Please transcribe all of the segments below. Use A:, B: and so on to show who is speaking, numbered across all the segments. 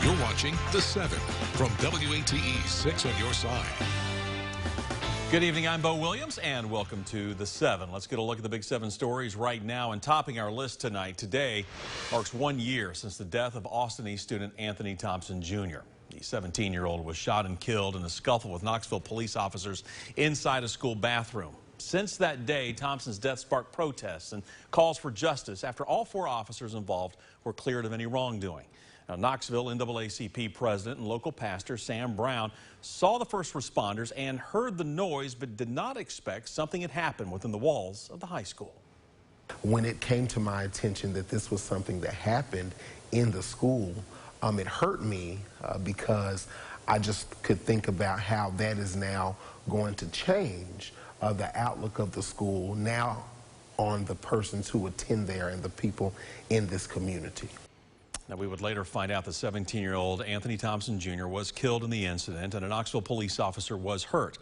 A: You're watching The 7 from WATE 6 on your side.
B: Good evening, I'm Bo Williams, and welcome to The 7. Let's get a look at the big 7 stories right now. And topping our list tonight, today marks 1 year since the death of Austin East student Anthony Thompson Jr. The 17-year-old was shot and killed in a scuffle with Knoxville police officers inside a school bathroom. Since that day, Thompson's death sparked protests and calls for justice after all 4 officers involved were cleared of any wrongdoing. Now, Knoxville NAACP president and local pastor Sam Brown saw the first responders and heard the noise, but did not expect something had happened within the walls of the high school.
C: When it came to my attention that this was something that happened in the school, it hurt me because I just could think about how that is now going to change the outlook of the school now on the persons who attend there and the people in this community.
B: Now, we would later find out the 17-year-old Anthony Thompson Jr. was killed in the incident, and a Knoxville police officer was hurt.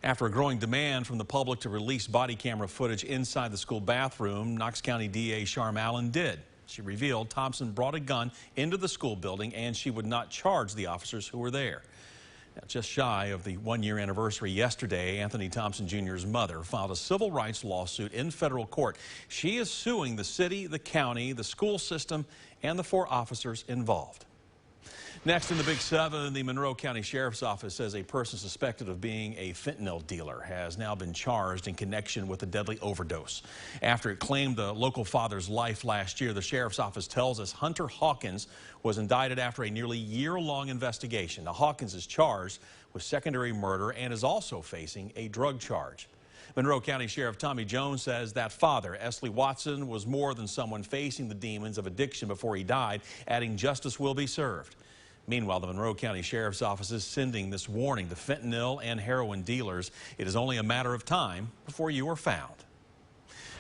B: After a growing demand from the public to release body camera footage inside the school bathroom, Knox County DA Sharm Allen did. She revealed Thompson brought a gun into the school building and she would not charge the officers who were there. Now, just shy of the 1-year anniversary yesterday, Anthony Thompson Jr.'s mother filed a civil rights lawsuit in federal court. She is suing the city, the county, the school system, and the 4 officers involved. Next in the Big 7, the Monroe County Sheriff's Office says a person suspected of being a fentanyl dealer has now been charged in connection with a deadly overdose. After it claimed the local father's life last year, the Sheriff's Office tells us Hunter Hawkins was indicted after a nearly year-long investigation. Now, Hawkins is charged with secondary murder and is also facing a drug charge. Monroe County Sheriff Tommy Jones says that father, Esley Watson, was more than someone facing the demons of addiction before he died, adding justice will be served. Meanwhile, the Monroe County Sheriff's Office is sending this warning to fentanyl and heroin dealers. It is only a matter of time before you are found.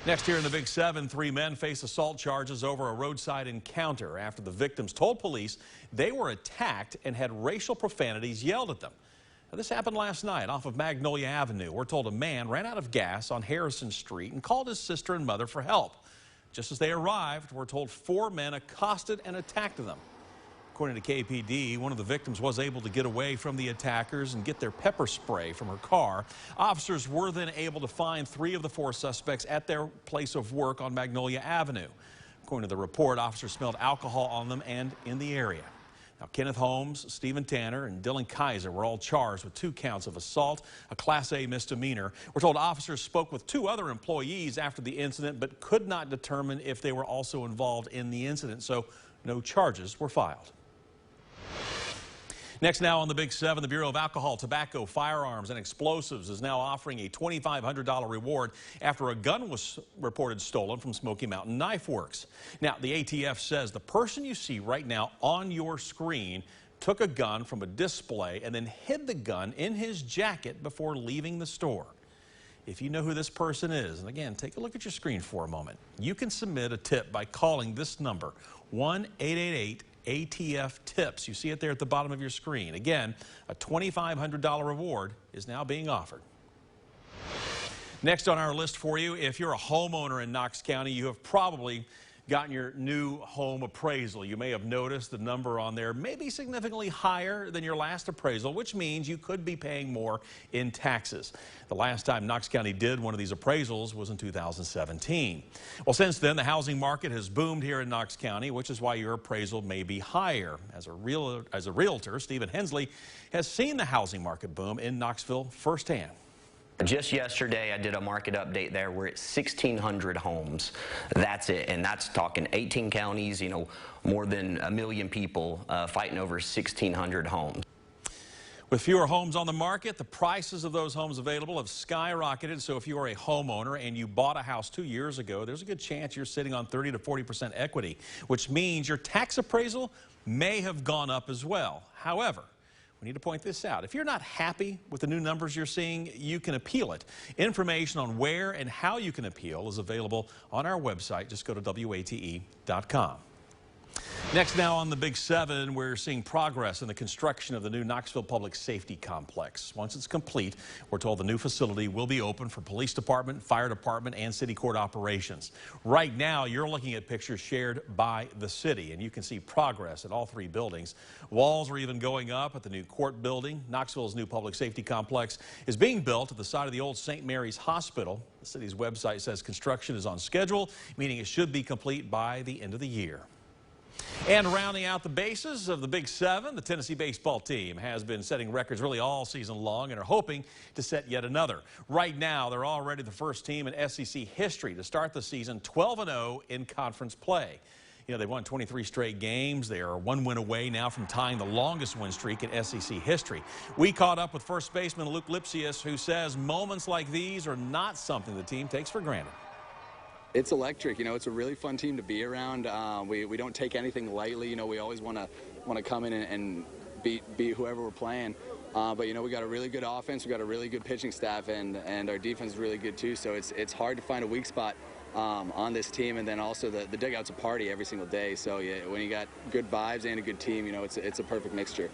B: Next here in the Big 7, 3 men face assault charges over a roadside encounter after the victims told police they were attacked and had racial profanities yelled at them. Now, this happened last night off of Magnolia Avenue. We're told a man ran out of gas on Harrison Street and called his sister and mother for help. Just as they arrived, we're told 4 men accosted and attacked them. According to KPD, one of the victims was able to get away from the attackers and get their pepper spray from her car. Officers were then able to find 3 of the 4 suspects at their place of work on Magnolia Avenue. According to the report, officers smelled alcohol on them and in the area. Now, Kenneth Holmes, Stephen Tanner, and Dylan Kaiser were all charged with 2 counts of assault, a Class A misdemeanor. We're told officers spoke with 2 other employees after the incident, but could not determine if they were also involved in the incident, so no charges were filed. Next now on the Big 7, the Bureau of Alcohol, Tobacco, Firearms, and Explosives is now offering a $2,500 reward after a gun was reported stolen from Smoky Mountain Knife Works. Now, the ATF says the person you see right now on your screen took a gun from a display and then hid the gun in his jacket before leaving the store. If you know who this person is, and again, take a look at your screen for a moment, you can submit a tip by calling this number, 1-888-ATF-TIPS. You see it there at the bottom of your screen. Again, a $2,500 reward is now being offered. Next on our list for you, if you're a homeowner in Knox County, you have probably gotten your new home appraisal. You may have noticed the number on there may be significantly higher than your last appraisal, which means you could be paying more in taxes. The last time Knox County did one of these appraisals was in 2017. Well, since then, the housing market has boomed here in Knox County, which is why your appraisal may be higher. As a realtor, Stephen Hensley has seen the housing market boom in Knoxville firsthand.
D: Just yesterday, I did a market update there. We're at 1,600 homes. That's it. And that's talking 18 counties, you know, more than 1 million people fighting over 1,600 homes.
B: With fewer homes on the market, the prices of those homes available have skyrocketed. So if you are a homeowner and you bought a house 2 years ago, there's a good chance you're sitting on 30 to 40% equity, which means your tax appraisal may have gone up as well. However, we need to point this out. If you're not happy with the new numbers you're seeing, you can appeal it. Information on where and how you can appeal is available on our website. Just go to WATE.com. Next now on the Big 7, we're seeing progress in the construction of the new Knoxville Public Safety Complex. Once it's complete, we're told the new facility will be open for police department, fire department, and city court operations. Right now, you're looking at pictures shared by the city, and you can see progress at all three buildings. Walls are even going up at the new court building. Knoxville's new public safety complex is being built at the side of the old St. Mary's Hospital. The city's website says construction is on schedule, meaning it should be complete by the end of the year. And rounding out the bases of the Big 7, the Tennessee baseball team has been setting records really all season long and are hoping to set yet another. Right now, they're already the first team in SEC history to start the season 12-0 in conference play. You know, they've won 23 straight games. They are one win away now from tying the longest win streak in SEC history. We caught up with first baseman Luke Lipsius, who says moments like these are not something the team takes for granted.
E: It's electric. You know, it's a really fun team to be around. We don't take anything lightly. You know, we always want to come in and beat whoever we're playing. But you know, we got a really good offense. We got a really good pitching staff, and our defense is really good too. So it's hard to find a weak spot on this team. And then also the dugout's a party every single day. So yeah, when you got good vibes and a good team, you know, it's a perfect mixture.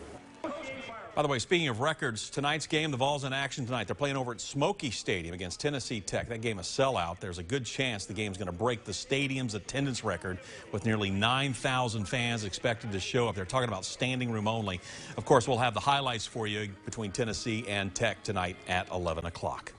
B: By the way, speaking of records, tonight's game, the Vols in action tonight. They're playing over at Smoky Stadium against Tennessee Tech. That game a sellout. There's a good chance the game's going to break the stadium's attendance record with nearly 9,000 fans expected to show up. They're talking about standing room only. Of course, we'll have the highlights for you between Tennessee and Tech tonight at 11 o'clock.